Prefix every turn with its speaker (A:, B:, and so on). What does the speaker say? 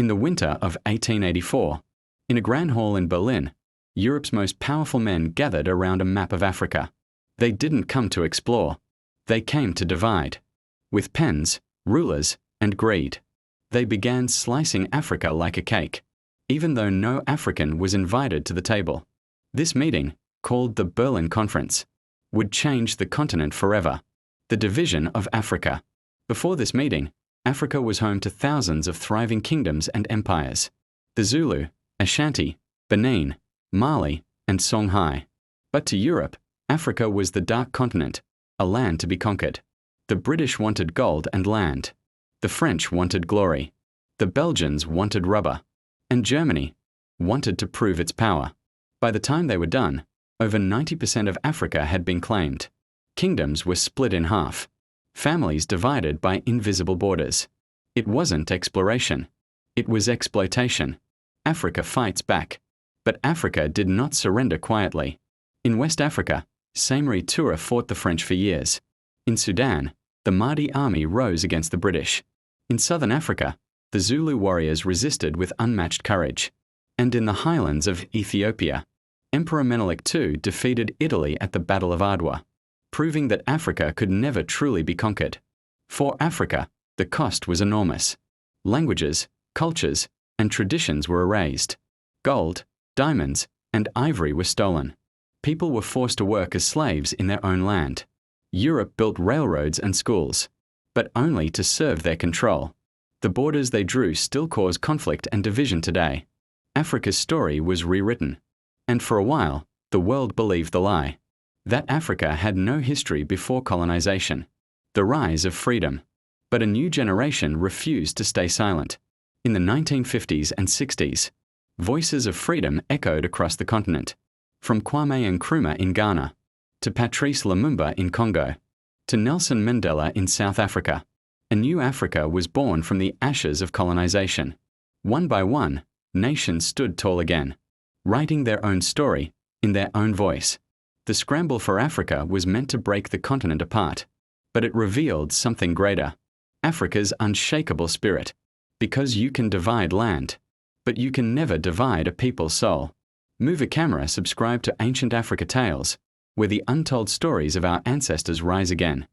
A: In the winter of 1884, in a grand hall in Berlin, Europe's most powerful men gathered around a map of Africa. They didn't come to explore. They came to divide. With pens, rulers, and greed, they began slicing Africa like a cake, even though no African was invited to the table. This meeting, called the Berlin Conference, would change the continent forever. The division of Africa. Before this meeting, Africa was home to thousands of thriving kingdoms and empires: the Zulu, Ashanti, Benin, Mali, and Songhai. But to Europe, Africa was the dark continent, a land to be conquered. The British wanted gold and land. The French wanted glory. The Belgians wanted rubber. And Germany wanted to prove its power. By the time they were done, over 90% of Africa had been claimed. Kingdoms were split in half. Families divided by invisible borders. It wasn't exploration. It was exploitation. Africa fights back. But Africa did not surrender quietly. In West Africa, Séméry Touré fought the French for years. In Sudan, the Mahdi army rose against the British. In southern Africa, the Zulu warriors resisted with unmatched courage. And in the highlands of Ethiopia, Emperor Menelik II defeated Italy at the Battle of Adwa, proving that Africa could never truly be conquered. For Africa, the cost was enormous. Languages, cultures, and traditions were erased. Gold, diamonds, and ivory were stolen. People were forced to work as slaves in their own land. Europe built railroads and schools, but only to serve their control. The borders they drew still cause conflict and division today. Africa's story was rewritten. And for a while, the world believed the lie. That Africa had no history before colonization. The rise of freedom. But a new generation refused to stay silent. In the 1950s and 60s, voices of freedom echoed across the continent. From Kwame Nkrumah in Ghana, to Patrice Lumumba in Congo, to Nelson Mandela in South Africa. A new Africa was born from the ashes of colonization. One by one, nations stood tall again, writing their own story, in their own voice. The scramble for Africa was meant to break the continent apart, but it revealed something greater: Africa's unshakable spirit. Because you can divide land, but you can never divide a people's soul. Move a camera, subscribe to Ancient Africa Tales, where the untold stories of our ancestors rise again.